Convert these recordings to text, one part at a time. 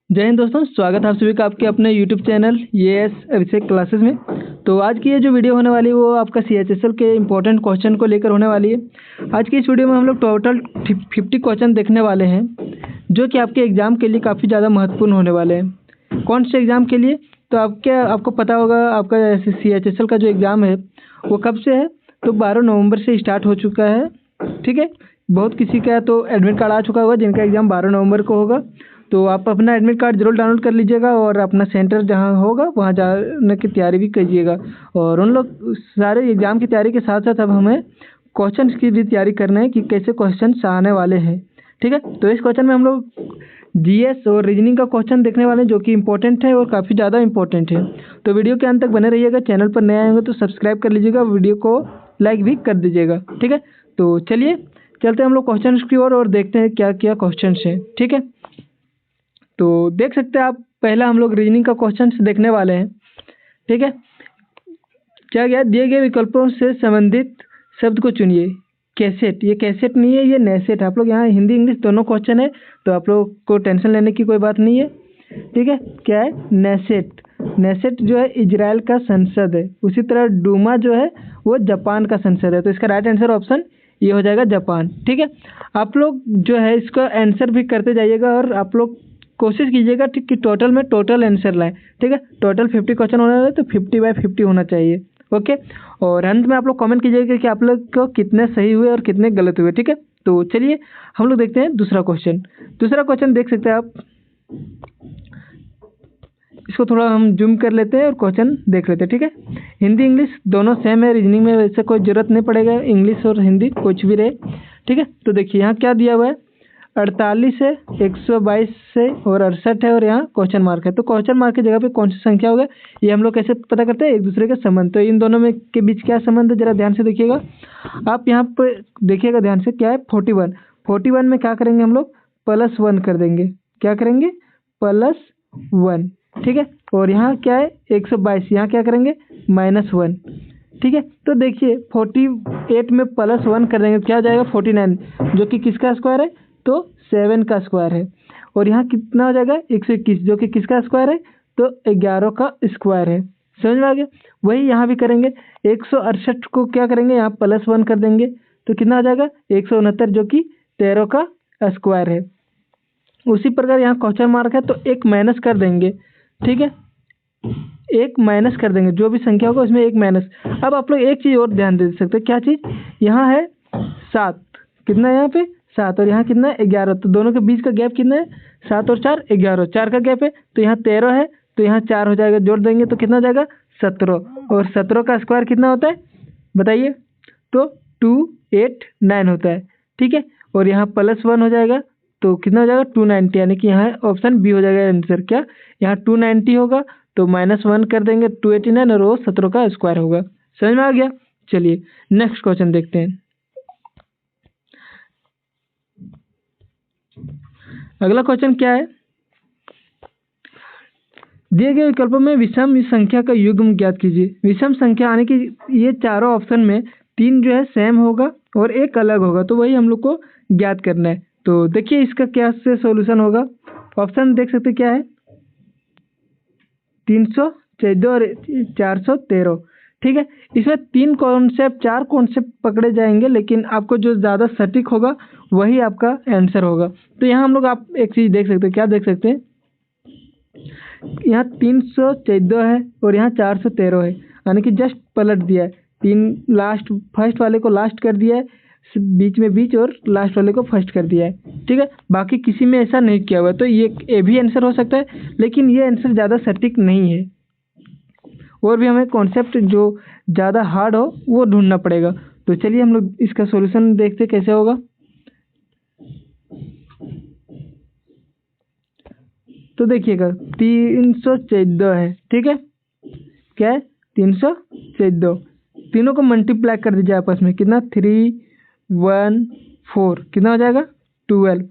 जय हिंद दोस्तों, स्वागत है आप सभी का आपके अपने यूट्यूब चैनल एएस अभिषेक क्लासेस में। तो आज की ये जो वीडियो होने वाली है वो आपका सीएचएसएल के इम्पोर्टेंट क्वेश्चन को लेकर होने वाली है। आज की इस वीडियो में हम लोग टोटल 50 क्वेश्चन देखने वाले हैं जो कि आपके एग्ज़ाम के लिए काफ़ी ज़्यादा महत्वपूर्ण होने वाले हैं। कौन से एग्ज़ाम के लिए? तो आपको पता होगा आपका सीएचएसएल का जो एग्ज़ाम है वो कब से है? तो 12 नवंबर से स्टार्ट हो चुका है। ठीक है, बहुत किसी का तो एडमिट कार्ड आ चुका होगा जिनका एग्ज़ाम 12 नवंबर को होगा। तो आप अपना एडमिट कार्ड जरूर डाउनलोड कर लीजिएगा और अपना सेंटर जहाँ होगा वहाँ जाने की तैयारी भी कीजिएगा। और उन लोग सारे एग्ज़ाम की तैयारी के साथ साथ अब हमें क्वेश्चन की भी तैयारी करना है कि कैसे क्वेश्चन आने वाले हैं। ठीक है, तो इस क्वेश्चन में हम लोग जीएस और रीजनिंग का क्वेश्चन देखने वाले हैं जो कि इंपॉर्टेंट है और काफ़ी ज़्यादा इंपॉर्टेंट है। तो वीडियो के अंत तक बने रहिएगा। चैनल पर नए आएंगे तो सब्सक्राइब कर लीजिएगा, वीडियो को लाइक भी कर दीजिएगा। ठीक है, तो चलिए चलते हैं हम लोग क्वेश्चन की ओर और देखते हैं क्या क्या क्वेश्चन है। ठीक है, तो देख सकते हैं आप, पहला हम लोग रीजनिंग का क्वेश्चन देखने वाले हैं। ठीक है, क्या गया, दिए गए विकल्पों से संबंधित शब्द को चुनिए। कैसेट, ये कैसेट नहीं है, ये नेसेट। आप लोग यहाँ हिंदी इंग्लिश दोनों क्वेश्चन है तो आप लोग को टेंशन लेने की कोई बात नहीं है। ठीक है, क्या है नेसेट? नेसेट जो है इजराइल का संसद है। उसी तरह डूमा जो है वो जापान का संसद है। तो इसका राइट आंसर ऑप्शन ये हो जाएगा जापान। ठीक है, आप लोग जो है इसका आंसर भी करते जाइएगा और आप लोग कोशिश कीजिएगा ठीक कि टोटल में टोटल आंसर लाएं। ठीक है, टोटल 50 क्वेश्चन होने वाले तो 50/50 होना चाहिए। ओके, और अंत में आप लोग कमेंट कीजिएगा कि आप लोग को कितने सही हुए और कितने गलत हुए। ठीक है, तो चलिए हम लोग देखते हैं दूसरा क्वेश्चन। दूसरा क्वेश्चन देख सकते हैं आप, इसको थोड़ा हम जूम कर लेते हैं और क्वेश्चन देख लेते हैं। ठीक है, हिंदी इंग्लिश दोनों सेम है, रीजनिंग में वैसे कोई ज़रूरत नहीं पड़ेगा, इंग्लिश और हिंदी कुछ भी रहे। ठीक है, तो देखिए यहाँ क्या दिया हुआ है, 48 है, 122 है और 68 है और यहाँ क्वेश्चन मार्क है। तो क्वेश्चन मार्क की जगह पे कौन सी संख्या होगा ये हम लोग कैसे पता करते हैं? एक दूसरे के संबंध। तो इन दोनों में के बीच क्या संबंध है जरा ध्यान से देखिएगा। आप यहाँ पे देखिएगा ध्यान से, क्या है 41 में क्या करेंगे हम लोग? +1 कर देंगे। क्या करेंगे? +1। ठीक है, और यहाँ क्या है 122, यहाँ क्या करेंगे? -1। ठीक है, तो देखिए 48 में +1 कर देंगे क्या हो जाएगा? 49, जो कि किसका स्क्वायर है? तो 7 का स्क्वायर है। और यहाँ कितना हो जाएगा? 121, जो कि किसका स्क्वायर है? तो 11 का स्क्वायर है। समझ में आ गया? वही यहाँ भी करेंगे, 168 को क्या करेंगे? यहाँ +1 कर देंगे तो कितना हो जाएगा? 169, जो कि 13 का स्क्वायर है। उसी प्रकार यहाँ क्वेश्चन मार्क है तो एक माइनस कर देंगे। ठीक है, एक माइनस कर देंगे, जो भी संख्या होगा उसमें एक माइनस। अब आप लोग एक चीज़ और ध्यान दे सकते हैं, क्या चीज़? यहाँ है 7, कितना है यहाँ पे? 7, और यहाँ कितना है? 11। तो दोनों के बीच का गैप कितना है? 7 और 4 11, 4 का गैप है। तो यहाँ 13 है तो यहाँ 4 हो जाएगा, जोड़ देंगे तो कितना हो जाएगा? 17। और 17 का स्क्वायर कितना होता है बताइए? तो 289 होता है। ठीक है, और यहाँ +1 हो जाएगा तो कितना हो जाएगा? 290, यानी कि यहाँ ऑप्शन बी हो जाएगा आंसर। क्या यहाँ 290 होगा तो -1 कर देंगे 289 और वो 17 का स्क्वायर होगा। समझ में आ गया? चलिए नेक्स्ट क्वेश्चन देखते हैं। अगला क्वेश्चन क्या है, दिए गए विकल्पों में विषम संख्या का युग्म ज्ञात कीजिए। विषम संख्या यानी कि ये चारों ऑप्शन में 3 जो है सेम होगा और एक अलग होगा, तो वही हम लोग को ज्ञात करना है। तो देखिए इसका क्या से सॉल्यूशन होगा। ऑप्शन देख सकते क्या है? 314 और 413। ठीक है, इसमें 4 कॉन्सेप्ट पकड़े जाएंगे, लेकिन आपको जो ज़्यादा सटीक होगा वही आपका आंसर होगा। तो यहाँ हम लोग आप एक चीज़ देख सकते हैं, क्या देख सकते हैं? यहाँ 314 है और यहाँ 413 है, यानी कि जस्ट पलट दिया है। लास्ट फर्स्ट वाले को लास्ट कर दिया है, बीच में बीच और लास्ट वाले को फर्स्ट कर दिया है। ठीक है, बाकी किसी में ऐसा नहीं किया हुआ, तो ये भी आंसर हो सकता है, लेकिन ये आंसर ज़्यादा सटीक नहीं है। और भी हमें कॉन्सेप्ट जो ज़्यादा हार्ड हो वो ढूंढना पड़ेगा। तो चलिए हम लोग इसका सॉल्यूशन देखते कैसे होगा। तो देखिएगा 314 है। ठीक है, क्या है? 314। तीनों को मल्टीप्लाई कर दीजिए आपस में, कितना? 3 1 4, कितना हो जाएगा? 12।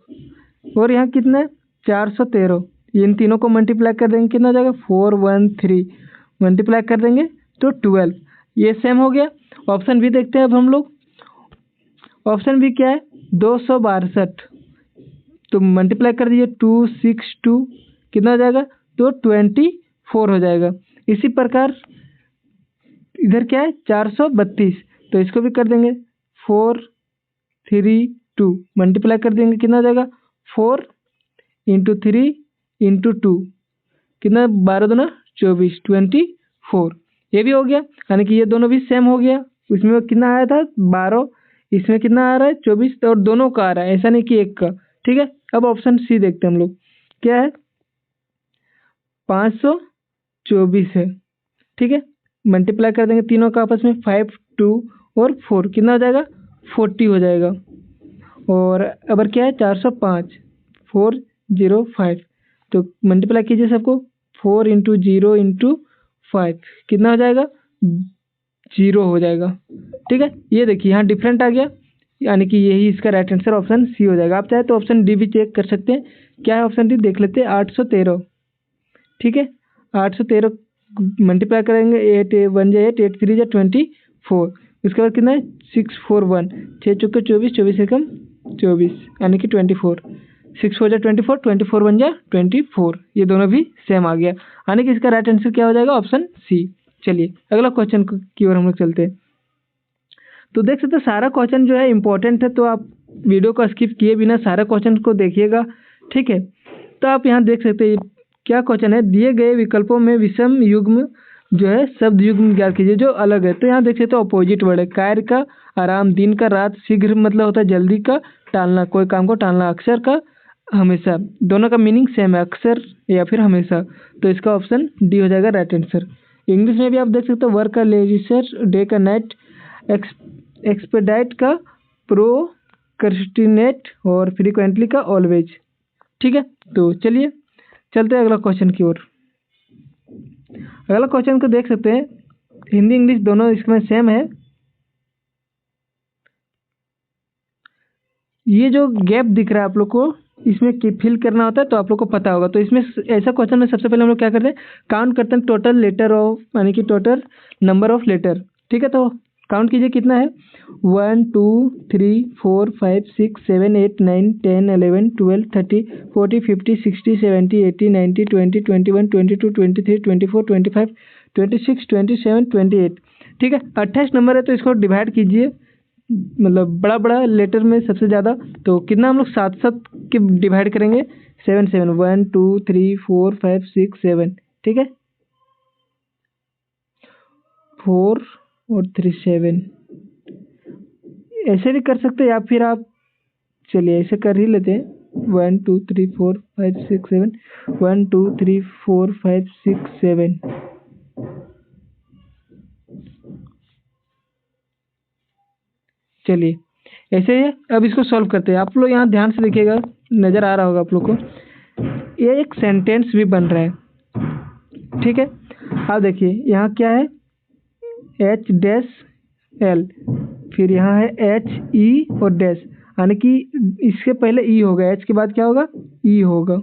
और यहाँ कितना है? 413। इन तीनों को मल्टीप्लाई कर देंगे, कितना हो जाएगा? 413, मल्टीप्लाई कर देंगे तो 12। ये सेम हो गया। ऑप्शन बी देखते हैं अब हम लोग। ऑप्शन बी क्या है? 262। तो मल्टीप्लाई कर दीजिए 262, कितना हो जाएगा, तो 24 हो जाएगा। इसी प्रकार इधर क्या है 432, तो इसको भी कर देंगे 4 3 2 मल्टीप्लाई कर देंगे, कितना हो जाएगा 4 इंटू 3 इंटू 2, कितना 12 दूना 24 24। ये भी हो गया, यानी कि ये दोनों भी सेम हो गया। इसमें कितना आया था 12, इसमें कितना आ रहा है 24, और दोनों का आ रहा है, ऐसा नहीं कि एक का। ठीक है, अब ऑप्शन सी देखते हैं हम लोग, क्या है 524 है। ठीक है, मल्टीप्लाई कर देंगे तीनों का आपस में 5 2 और 4, कितना हो जाएगा 40 हो जाएगा। और अबर क्या है 405 405, तो मल्टीप्लाई कीजिए सबको 4 इंटू 0 इंटू 5, कितना हो जाएगा 0 हो जाएगा। ठीक है, ये देखिए यहाँ डिफरेंट आ गया, यानी कि यही इसका राइट आंसर ऑप्शन सी हो जाएगा। आप चाहे तो ऑप्शन डी भी चेक कर सकते हैं, क्या है ऑप्शन डी देख लेते हैं 813। ठीक है, 813 मल्टीप्लाई करेंगे 8 1 जा 8 8 3 जा 24, इसके बाद कितना है 641, 6 चौके 24 24 एकम 24, यानी कि 24, 6 4 जा 24 24 1 जा 24, ये दोनों भी सेम आ गया, यानी कि इसका राइट आंसर क्या हो जाएगा ऑप्शन सी। चलिए अगला क्वेश्चन की ओर हम लोग चलते हैं। तो देख सकते हैं सारा क्वेश्चन जो है इंपॉर्टेंट है, तो आप वीडियो को स्किप किए बिना सारा क्वेश्चन को देखिएगा। ठीक है, तो आप यहाँ देख सकते हैं क्या क्वेश्चन है, दिए गए विकल्पों में विषम युग्म जो है शब्द युग्म ज्ञात कीजिए जो अलग है। तो यहाँ देख सकते हैं अपोजिट वर्ड है, कार्य का आराम, दिन का रात, शीघ्र मतलब होता है जल्दी का, टालना कोई काम को टालना, अक्सर का हमेशा, दोनों का मीनिंग सेम है, अक्सर या फिर हमेशा, तो इसका ऑप्शन डी हो जाएगा राइट आंसर। इंग्लिश में भी आप देख सकते हो वर्क का लेजिसर, डे का नाइट, एक्सपेडाइट का प्रोक्रेस्टिनेट और फ्रीक्वेंटली का ऑलवेज। ठीक है, तो चलिए चलते हैं अगला क्वेश्चन की ओर। अगला क्वेश्चन को देख सकते हैं, हिंदी इंग्लिश दोनों इसमें सेम है। ये जो गैप दिख रहा है आप लोग को, इसमें फिल करना होता है, तो आप लोग को पता होगा। तो इसमें ऐसा क्वेश्चन में सबसे पहले हम लोग क्या करते हैं, काउंट करते हैं टोटल लेटर ऑफ, यानी कि टोटल नंबर ऑफ लेटर। ठीक है, तो काउंट कीजिए कितना है 1 2 3 4 5 6 7 8 9 10 11 12 13 14 15 16 17 18 19 20 21 22 23 24 25 26 27 28। ठीक है, 28 नंबर है, तो इसको डिवाइड कीजिए, मतलब बड़ा बड़ा लेटर में सबसे ज़्यादा, तो कितना हम लोग 7 के डिवाइड करेंगे 7 7 1 2 3 4 5 6 7। ठीक है, 4 और 3 7, ऐसे भी कर सकते हैं, या फिर आप चलिए ऐसे कर ही लेते हैं 1 2 3 4 5 6 7 1 2 3 4 5 6 7। चलिए ऐसे है, अब इसको सॉल्व करते हैं। आप लोग यहाँ ध्यान से देखिएगा, नज़र आ रहा होगा आप लोग को, ये एक सेंटेंस भी बन रहा है। ठीक है, अब देखिए यहाँ क्या है H डैश L, फिर यहाँ है H E और डैश, यानी कि इसके पहले E होगा, H के बाद क्या होगा E होगा।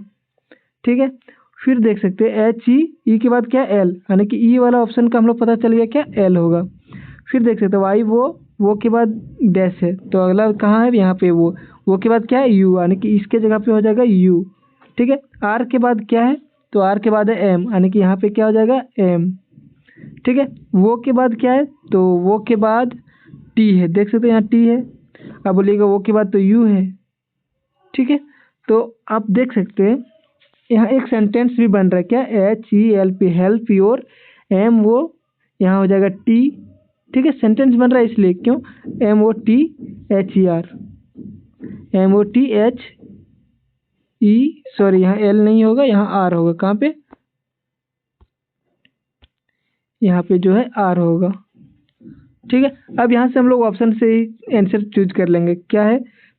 ठीक है, फिर देख सकते हैं H E के बाद क्या L, यानी कि E वाला ऑप्शन का हम लोग पता चल गया क्या L होगा। फिर देख सकते हैं Y वो के बाद डैश है, तो अगला कहाँ है यहाँ पे वो के बाद क्या है U, यानी कि इसके जगह पे हो जाएगा U। ठीक है, R के बाद क्या है, तो R के बाद है M, यानी कि यहाँ पे क्या हो जाएगा M। ठीक है, वो के बाद क्या है, तो वो के बाद T है, देख सकते हैं यहाँ T है। अब बोलिएगा वो के बाद तो U है। ठीक है, तो आप देख सकते हैं यहाँ एक सेंटेंस भी बन रहा है, क्या HELP हेल्प योर, M वो यहाँ हो जाएगा T। ठीक है, सेंटेंस बन रहा है इसलिए, क्यों MOTHER, MOTHE, सॉरी यहाँ L नहीं होगा, यहाँ R होगा, कहाँ पे यहाँ पे जो है R होगा। ठीक है, अब यहाँ से हम लोग ऑप्शन से ही आंसर चूज कर लेंगे। क्या है,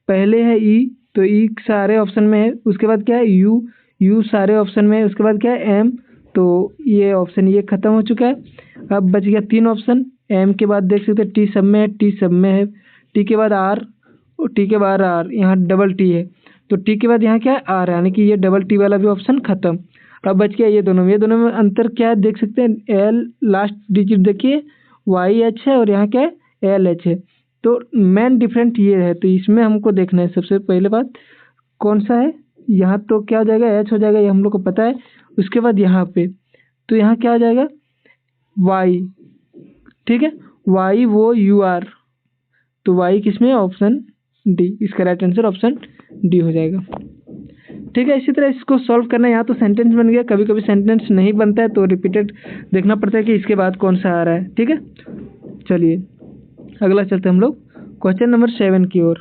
पहले है E, तो E सारे ऑप्शन में है, उसके बाद क्या है U सारे ऑप्शन में है, उसके बाद क्या है M, तो ये ऑप्शन ये खत्म हो चुका है। अब बच गया 3 ऑप्शन, M के बाद देख सकते हैं T सब में है, T सब में है, T के बाद R और T के बाद R, यहाँ डबल T है, तो T के बाद यहाँ क्या है R, यानी कि ये डबल T वाला भी ऑप्शन खत्म। अब बच गया ये दोनों में अंतर क्या है, देख सकते हैं L लास्ट डिजिट देखिए YH है और यहाँ क्या है LH है, तो मेन डिफरेंट ये है, तो इसमें हमको देखना है सबसे पहले बात कौन सा है यहाँ तो क्या हो जाएगा, एच हो जाएगा, ये हम लोग को पता है। उसके बाद यहाँ पे तो यहाँ क्या हो जाएगा, वाई, ठीक है, वाई वो यू आर, तो वाई किसमें, ऑप्शन डी, इसका राइट आंसर ऑप्शन डी हो जाएगा। ठीक है, इसी तरह इसको सॉल्व करना है। यहाँ तो सेंटेंस बन गया, कभी कभी सेंटेंस नहीं बनता है तो रिपीटेड देखना पड़ता है कि इसके बाद कौन सा आ रहा है। ठीक है, चलिए अगला चलते हम लोग क्वेश्चन नंबर 7 की ओर।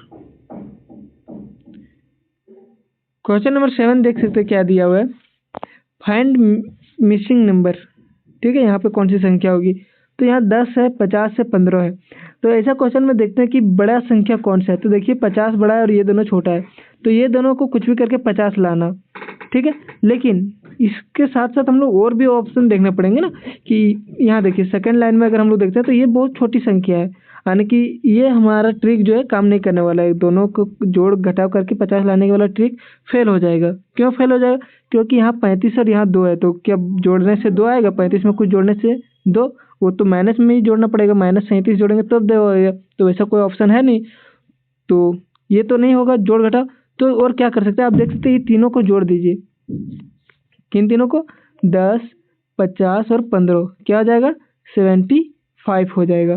क्वेश्चन नंबर 7 देख सकते हैं क्या दिया हुआ है, फाइंड मिसिंग नंबर। ठीक है, यहाँ पे कौन सी संख्या होगी, तो यहाँ 10 है, 50 है, 15 है। तो ऐसा क्वेश्चन में देखते हैं कि बड़ा संख्या कौन सा है। तो देखिए 50 बड़ा है और ये दोनों छोटा है, तो ये दोनों को कुछ भी करके 50 लाना। ठीक है, लेकिन इसके साथ साथ हम लोग और भी ऑप्शन देखने पड़ेंगे ना, कि यहाँ देखिए सेकंड लाइन में अगर हम लोग देखते हैं तो ये बहुत छोटी संख्या है, यानी कि ये हमारा ट्रिक जो है काम नहीं करने वाला है। दोनों को जोड़ घटाव करके 50 लाने वाला ट्रिक फेल हो जाएगा। क्यों फेल हो जाएगा, क्योंकि यहाँ 35 और यहाँ 2 है, तो क्या जोड़ने से 2 आएगा, 35 में कुछ जोड़ने से 2, वो तो माइनस में ही जोड़ना पड़ेगा, -37 जोड़ेंगे तब 2 आएगा, तो वैसा कोई ऑप्शन है नहीं, तो ये तो नहीं होगा जोड़ घटाव। तो और क्या कर सकते हैं, आप देख सकते हैं ये तीनों को जोड़ दीजिए, किन तीनों को, 10, 50 और 15, क्या हो जाएगा, 75 हो जाएगा।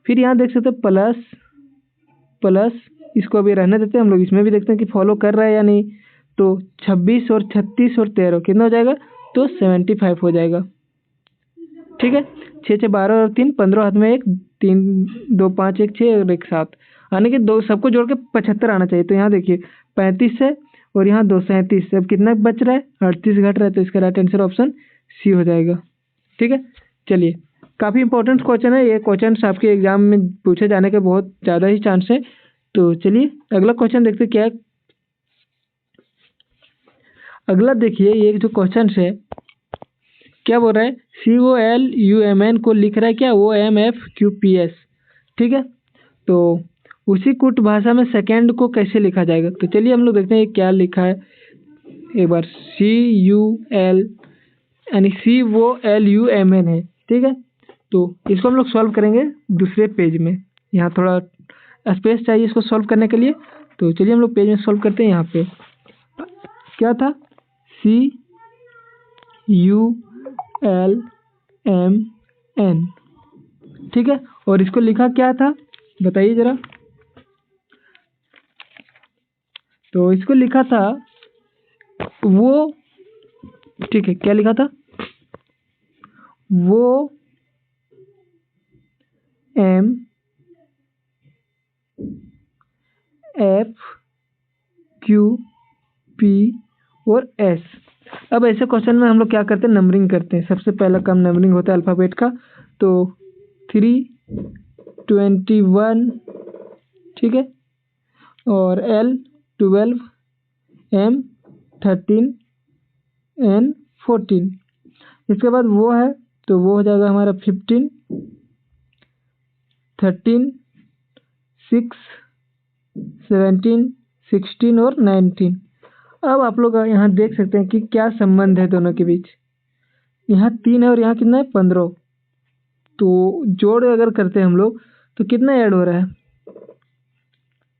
फिर यहाँ देख सकते हैं प्लस प्लस, इसको अभी रहने देते हैं, हम लोग इसमें भी देखते हैं कि फॉलो कर रहा है या नहीं। तो 26 और 36 और 13 कितना हो जाएगा, तो 75 हो जाएगा। ठीक है, 6 6 12 और 3 15, हाथ में 1, 3 2 5 1 6 और 1 7, यानी कि दो सबको जोड़ के 75 आना चाहिए। तो यहाँ देखिए 35 है और यहाँ 237, अब कितना बच रहा है, 38 घट रहा है, तो इसका राइट आंसर ऑप्शन सी हो जाएगा। ठीक है, चलिए काफ़ी इंपॉर्टेंट क्वेश्चन है ये, क्वेश्चन आपके एग्जाम में पूछे जाने के बहुत ज़्यादा ही चांस है। तो चलिए अगला क्वेश्चन देखते क्या है। अगला देखिए ये जो क्वेश्चन है क्या बोल रहा है, COLUMN को लिख रहा है क्या, OMFQPS। ठीक है, तो उसी कुट भाषा में सेकेंड को कैसे लिखा जाएगा, तो चलिए हम लोग देखते हैं क्या लिखा है एक बार। CUL यानी COLUMN है। ठीक है, तो इसको हम लोग सॉल्व करेंगे दूसरे पेज में, यहाँ थोड़ा स्पेस चाहिए इसको सॉल्व करने के लिए। तो चलिए हम लोग पेज में सॉल्व करते हैं। यहाँ पे क्या था, CULMN। ठीक है, और इसको लिखा क्या था बताइए जरा, तो इसको लिखा था वो, ठीक है क्या लिखा था, वो MFQP और S। अब ऐसे क्वेश्चन में हम लोग क्या करते हैं, नंबरिंग करते हैं। सबसे पहला काम नंबरिंग होता है अल्फ़ाबेट का, तो 321, ठीक है, और L 12, M 13, N 14। इसके बाद वो है तो वो हो जाएगा हमारा 15, 13, 6, 17, 16 और 19। अब आप लोग यहाँ देख सकते हैं कि क्या संबंध है दोनों के बीच। यहाँ 3 है और यहाँ कितना है, 15। तो जोड़ अगर करते हैं हम लोग तो कितना ऐड हो रहा है,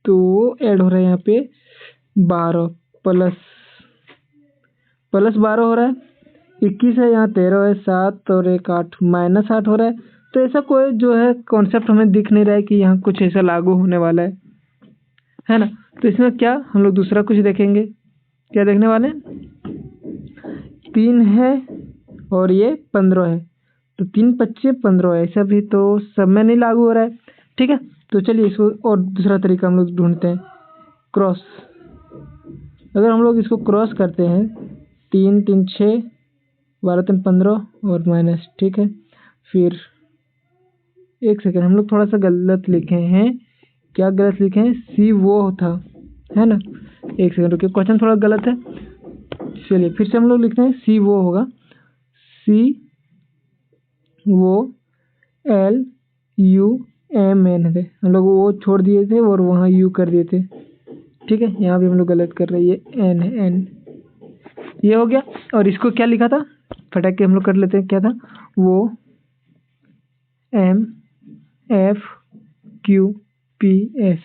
तो ऐड हो रहा है यहाँ पे 12 प्लस 12 हो रहा है, 21 है, यहाँ 13 है, 7 और 1 8, -8 हो रहा है। तो ऐसा कोई जो है कॉन्सेप्ट हमें दिख नहीं रहा है कि यहाँ कुछ ऐसा लागू होने वाला है ना। तो इसमें क्या हम लोग दूसरा कुछ देखेंगे, क्या देखने वाले हैं, 3 है और ये 15 है, तो 3 25 15 है, ऐसा भी तो सब में नहीं लागू हो रहा है। ठीक है, तो चलिए इसको और दूसरा तरीका हम लोग ढूंढते हैं, क्रॉस। अगर हम लोग इसको क्रॉस करते हैं, 3 3 6, 12 3 15 और माइनस, ठीक है। फिर एक सेकेंड, हम लोग थोड़ा सा गलत लिखे हैं, क्या गलत लिखे हैं, सी वो था, है ना। एक सेकेंड रुकिए, क्वेश्चन थोड़ा गलत है। चलिए फिर से हम लोग लिखते हैं, सी वो होगा, COLUMN है, हम लोग वो छोड़ दिए थे और वहाँ U कर दिए थे। ठीक है, यहाँ भी हम लोग गलत कर रहे हैं, ये N है, N ये हो गया। और इसको क्या लिखा था, फटाक के हम लोग कर लेते हैं, क्या था वो, MFQPS।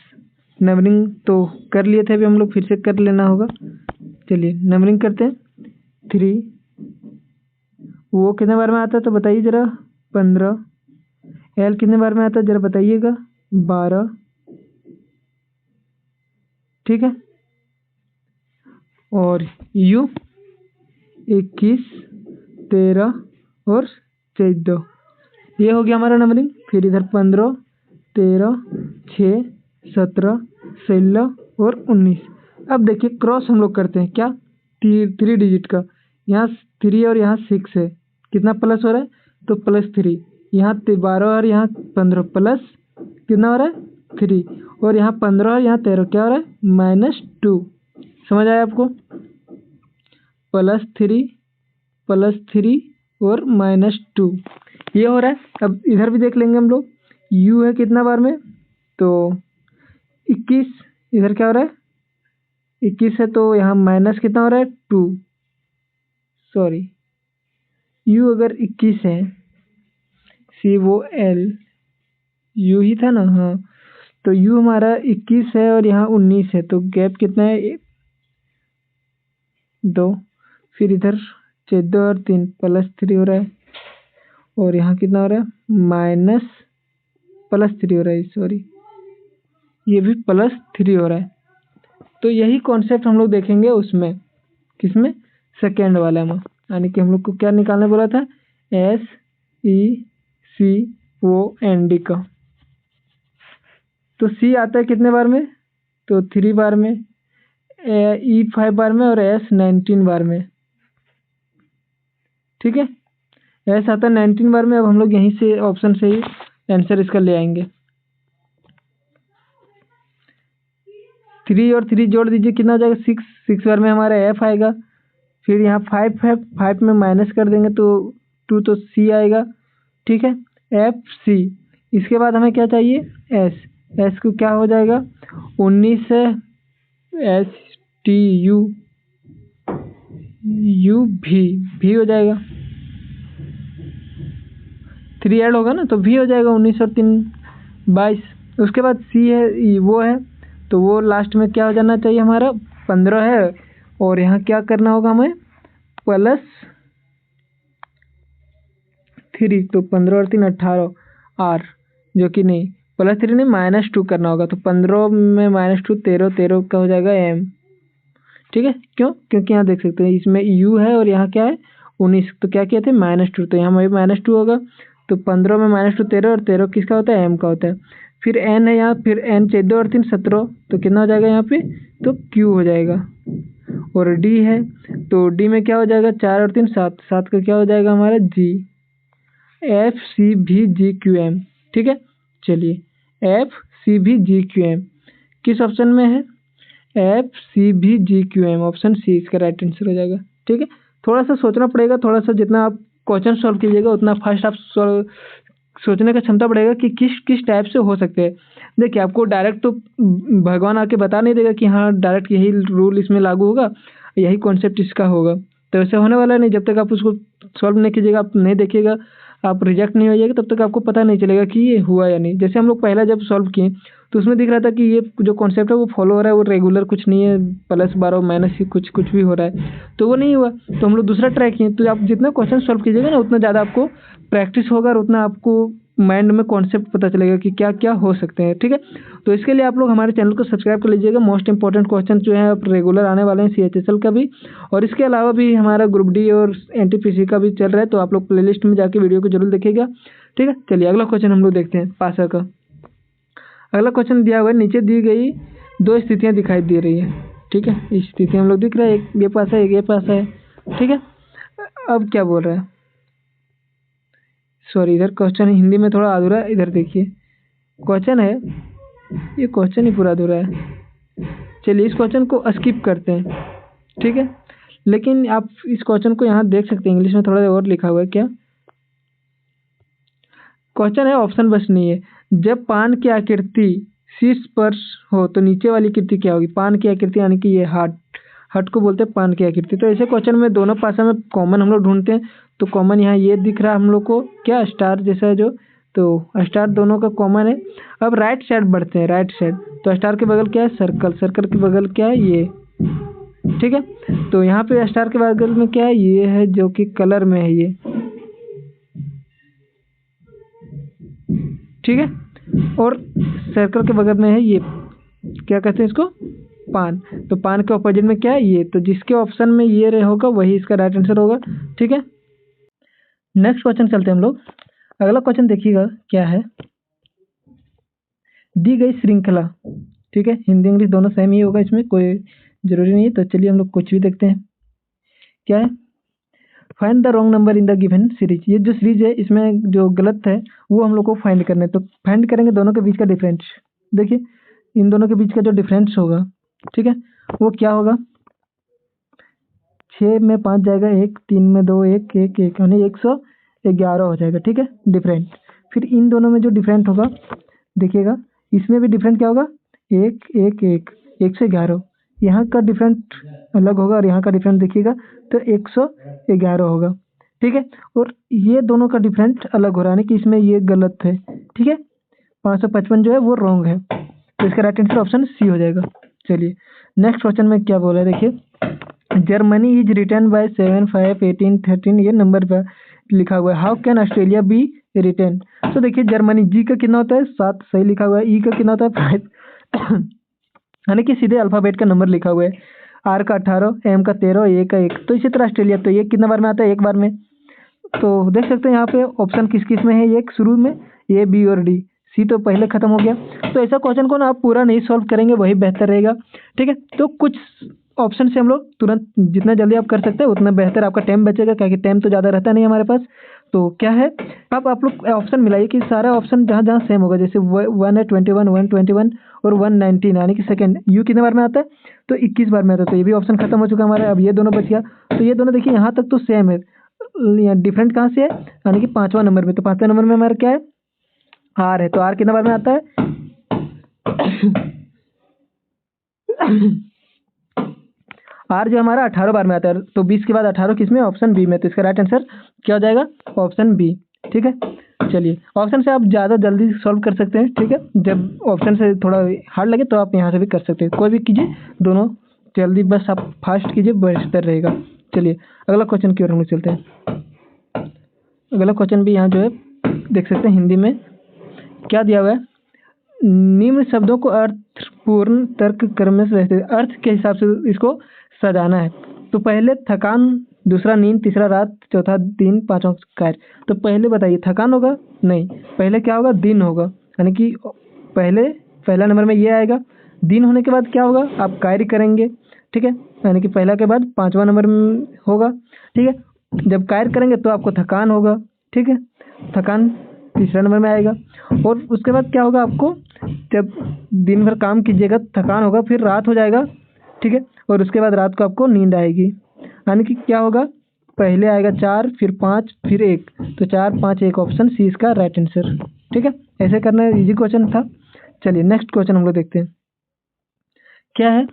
नंबरिंग तो कर लिए थे अभी हम लोग, फिर से कर लेना होगा। चलिए नंबरिंग करते हैं। 3 वो कितने बार में आता है तो बताइए ज़रा। 15। एल कितने बार में आता है ज़रा बताइएगा। 12। ठीक है। और यू 21, 13 और 14। ये हो गया हमारा नंबरिंग। फिर इधर 15, 13, 6, 17, 16 और 19। अब देखिए क्रॉस हम लोग करते हैं क्या, 3 डिजिट का। यहाँ 3 और यहाँ 6 है, कितना प्लस हो रहा है तो +3। यहाँ 12 और यहाँ 15 प्लस कितना हो रहा है 3, और यहाँ 15 और यहाँ 13 क्या हो रहा है -2। समझ आया आपको। +3 और -2 ये हो रहा है। अब इधर भी देख लेंगे हम लोग। u है कितना बार में तो 21। इधर क्या हो रहा है 21 है तो यहाँ माइनस कितना हो रहा है 2। सॉरी, u अगर 21 है, COL u ही था ना, हाँ। तो u हमारा 21 है और यहाँ 19 है, तो गैप कितना है 2। फिर इधर 14 और 3 +3 हो रहा है, और यहाँ कितना हो रहा है +3 हो रहा है। सॉरी, ये भी +3 हो रहा है। तो यही कॉन्सेप्ट हम लोग देखेंगे उसमें, किसमें, सेकेंड वाले में। यानी कि हम लोग को क्या निकालने बोला था, SECOND का। तो C आता है कितने बार में तो 3 बार में, E 5 बार में और S 19 बार में। ठीक है, S आता है 19 बार में। अब हम लोग यहीं से ऑप्शन से ही आंसर इसका ले आएंगे। 3 और 3 जोड़ दीजिए, कितना हो जाएगा 6 बार में हमारा F आएगा। फिर यहाँ 5 है, 5 में माइनस कर देंगे तो 2, तो C आएगा। ठीक है, FC। इसके बाद हमें क्या चाहिए S को क्या हो जाएगा 19 है, STU V हो जाएगा। 3 ऐड होगा ना तो V हो जाएगा। 19 और 3 22। उसके बाद C है, वो है तो वो लास्ट में क्या हो जाना चाहिए हमारा 15 है, और यहाँ क्या करना होगा हमें +3, तो 15 और 3 18 R, जो कि नहीं +3 नहीं -2 करना होगा। तो 15 में -2 13 का हो जाएगा M। ठीक है, क्यों, क्योंकि यहाँ देख सकते हैं इसमें U है और यहाँ क्या है 19, तो क्या किए थे -2, तो यहाँ में -2 होगा। तो 15 में -2 13, और 13 किसका होता है M का होता है। फिर N है यहाँ, फिर N 14 और 3 17, तो कितना हो जाएगा यहाँ पे तो Q हो जाएगा। और D है तो D में क्या हो जाएगा 4 और 3 7 का क्या हो जाएगा हमारा G, FCVGQM। ठीक है, चलिए FCVGQM किस ऑप्शन में है, FCVGQM ऑप्शन C इसका राइट आंसर हो जाएगा। ठीक है, थोड़ा सा सोचना पड़ेगा, थोड़ा सा जितना आप क्वेश्चन सॉल्व कीजिएगा उतना फास्ट आप सोचने का क्षमता बढ़ेगा कि किस टाइप से हो सकते हैं। देखिए आपको डायरेक्ट तो भगवान आके बता नहीं देगा कि हाँ डायरेक्ट यही रूल इसमें लागू होगा, यही कॉन्सेप्ट इसका होगा, तो ऐसा होने वाला नहीं। जब तक आप उसको सॉल्व नहीं कीजिएगा, आप नहीं देखिएगा, आप रिजेक्ट नहीं हो जाएगा, तब तक आपको पता नहीं चलेगा कि ये हुआ या नहीं। जैसे हम लोग पहला जब सॉल्व किए तो उसमें दिख रहा था कि ये जो कॉन्सेप्ट है वो फॉलो हो रहा है, वो रेगुलर कुछ नहीं है, +12 माइनस ही कुछ भी हो रहा है, तो वो नहीं हुआ। तो हम लोग दूसरा ट्राई किए। तो आप जितना क्वेश्चन सॉल्व कीजिएगा ना उतना ज़्यादा आपको प्रैक्टिस होगा और उतना आपको माइंड में कॉन्सेप्ट पता चलेगा कि क्या क्या हो सकते हैं। ठीक है, तो इसके लिए आप लोग हमारे चैनल को सब्सक्राइब कर लीजिएगा। मोस्ट इंपॉर्टेंट क्वेश्चन जो है अब रेगुलर आने वाले हैं CHSL का भी, और इसके अलावा भी हमारा ग्रुप डी और NTPC का भी चल रहा है, तो आप लोग प्लेलिस्ट में जाके वीडियो को जरूर देखिएगा। ठीक है, चलिए अगला क्वेश्चन हम लोग देखते हैं पासा का। अगला क्वेश्चन दिया हुआ है, नीचे दी गई 2 स्थितियाँ दिखाई दे रही है। ठीक है, इस स्थिति हम लोग दिख रहा है, एक ये पासा है, एक ये पासा है। ठीक है, अब क्या बोल रहा है, सॉरी इधर क्वेश्चन हिंदी में थोड़ा अधूरा है। इधर देखिए क्वेश्चन है, ये क्वेश्चन ही पूरा अधूरा है। चलिए इस क्वेश्चन को स्किप करते हैं। ठीक है, लेकिन आप इस क्वेश्चन को यहाँ देख सकते हैं, इंग्लिश में थोड़ा और लिखा हुआ है। क्या क्वेश्चन है, ऑप्शन बस नहीं है। जब पान की आकृति शीर्ष पर हो तो नीचे वाली आकृति क्या होगी। पान की आकृति यानी कि ये हार्ट को बोलते हैं पान की आकृति। तो ऐसे क्वेश्चन में दोनों पासा में कॉमन हम लोग ढूंढते हैं। तो कॉमन यहाँ ये दिख रहा है हम लोग को, क्या स्टार जैसा है जो, तो स्टार दोनों का कॉमन है। अब राइट साइड बढ़ते हैं, राइट साइड, तो स्टार के बगल क्या है सर्कल, सर्कल के बगल क्या है ये ठीक है। तो यहाँ पे स्टार के बगल में क्या है, ये है जो कि कलर में है ये, ठीक है। और सर्कल के बगल में है ये, क्या कहते हैं इसको, पान। तो पान के ऑपोजिट में क्या है, ये। तो जिसके ऑप्शन में ये रहे होगा वही इसका राइट आंसर होगा, ठीक है। नेक्स्ट क्वेश्चन चलते हैं हम लोग। अगला क्वेश्चन देखिएगा क्या है, दी गई श्रृंखला, ठीक है। हिंदी इंग्लिश दोनों सेम ही होगा, इसमें कोई जरूरी नहीं है। तो चलिए हम लोग कुछ भी देखते हैं क्या है। Find the wrong number in the given series. ये जो सीरीज है इसमें जो गलत है वो हम लोग को फाइंड करना है। तो फाइंड करेंगे दोनों के बीच का डिफरेंस। देखिए इन दोनों के बीच का जो डिफरेंस होगा, ठीक है, वो क्या होगा, 6 में 5 जाएगा 1, 3 में 2 1 1 1, यानी 111 हो जाएगा, ठीक है, डिफरेंट। फिर इन दोनों में जो डिफरेंट होगा देखिएगा, इसमें भी डिफरेंट क्या होगा, 1 1 1 111। यहाँ का डिफरेंट अलग होगा और यहाँ का डिफरेंट देखिएगा तो 111 होगा, ठीक है। और ये दोनों का डिफरेंट अलग हो रहा है, यानी कि इसमें ये गलत है, ठीक है। 555 जो है वो रॉन्ग है, तो इसका राइट आंसर ऑप्शन सी हो जाएगा। चलिए नेक्स्ट क्वेश्चन में क्या बोला है देखिए, जर्मनी इज रिटर्न बाय 7 5 18 13, ये नंबर पर लिखा हुआ है। How can Australia be return. तो देखिए जर्मनी, जी का कितना होता है 7, सही लिखा हुआ है। ई का कितना होता है 5, यानी कि सीधे अल्फाबेट का नंबर लिखा हुआ है। आर का 18, एम का 13, ए का 1। तो इसी तरह ऑस्ट्रेलिया, तो ये कितना बार में आता है, एक बार में। तो देख सकते हैं यहाँ पे ऑप्शन किस किस में है, एक शुरू में, ए बी और डी, सी तो पहले खत्म हो गया। तो ऐसा क्वेश्चन को ना आप पूरा नहीं सॉल्व करेंगे वही बेहतर रहेगा, ठीक है। तो कुछ ऑप्शन से हम लोग तुरंत जितना जल्दी आप कर सकते हैं उतना बेहतर, आपका टाइम बचेगा, क्योंकि टाइम तो ज़्यादा रहता नहीं हमारे पास। तो क्या है, आप लोग ऑप्शन मिलाइए कि सारा ऑप्शन जहाँ जहाँ सेम होगा, जैसे 121 121 और 119, यानी कि सेकंड यू कितने बार में आता है, तो 21 बार में आता है। तो ये भी ऑप्शन खत्म हो चुका हमारा, अब ये दोनों बच गया। तो ये दोनों देखिए यहाँ तक तो सेम है, डिफरेंट कहाँ से है, यानी कि 5वां नंबर में। तो 5वें नंबर में हमारा क्या है, आर है। तो आर कितने बार में आता है आर जो हमारा 18 बार में आता है। तो 20 के बाद 18 किस में, ऑप्शन बी में। तो इसका राइट आंसर क्या हो जाएगा, ऑप्शन बी, ठीक है। चलिए ऑप्शन से आप ज़्यादा जल्दी सॉल्व कर सकते हैं, ठीक है। जब ऑप्शन से थोड़ा हार्ड लगे तो आप यहाँ से भी कर सकते हैं, कोई भी कीजिए, दोनों जल्दी, बस आप फास्ट कीजिए, बेहतर रहेगा। चलिए अगला क्वेश्चन की ओर हम लोग चलते हैं। अगला क्वेश्चन भी यहाँ जो है देख सकते हैं, हिंदी में क्या दिया हुआ है, निम्न शब्दों को अर्थपूर्ण तर्क क्रम में रहते, अर्थ के हिसाब से इसको सजाना है। तो पहले थकान, दूसरा नींद, तीसरा रात, चौथा दिन, पांचवा कार्य। तो पहले बताइए थकान होगा, नहीं, पहले क्या होगा, दिन होगा, यानी कि पहला नंबर में ये आएगा। दिन होने के बाद क्या होगा, आप कार्य करेंगे, ठीक है, यानी कि पहला के बाद 5वां नंबर में होगा, ठीक है। जब कार्य करेंगे तो आपको थकान होगा, ठीक है, थकान तीसरा नंबर में आएगा। और उसके बाद क्या होगा, आपको जब दिन भर काम कीजिएगा थकान होगा, फिर रात हो जाएगा, ठीक है। और उसके बाद रात को आपको नींद आएगी, यानी कि क्या होगा, पहले आएगा 4, फिर 5, फिर 1। तो 4 5 1, ऑप्शन सी इसका राइट आंसर, ठीक है। ऐसे करना है, इजी क्वेश्चन था। चलिए नेक्स्ट क्वेश्चन हम लोग देखते हैं क्या है,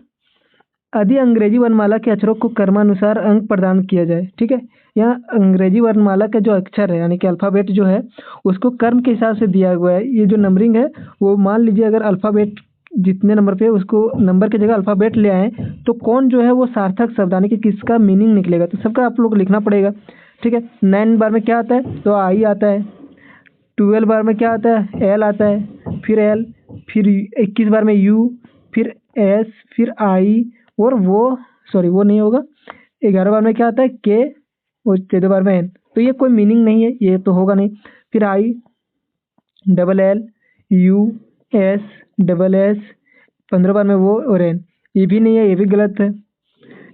यदि अंग्रेजी वर्णमाला के अक्षरों को क्रमानुसार अंक प्रदान किया जाए, ठीक है। यहाँ अंग्रेजी वर्णमाला के जो अक्षर है, यानी कि अल्फ़ाबेट जो है, उसको क्रम के हिसाब से दिया हुआ है। ये जो नंबरिंग है वो मान लीजिए अगर अल्फ़ाबेट जितने नंबर पे, उसको नंबर की जगह अल्फ़ाबेट ले आए तो कौन जो है वो सार्थक शब्द, यानी कि किसका मीनिंग निकलेगा, तो सबका आप लोग लिखना पड़ेगा, ठीक है। 9 बार में क्या आता है, तो आई आता है। 12 बार में क्या आता है, एल आता है, फिर एल, फिर 21 बार में यू, फिर एस, फिर आई, और वो नहीं होगा। 11 बार में क्या आता है, के, और 14 बार में एन। तो ये कोई मीनिंग नहीं है, ये तो होगा नहीं। फिर I, double L, U, S, double S, 15 बार में वो, और एन, ये भी नहीं है, ये भी गलत है।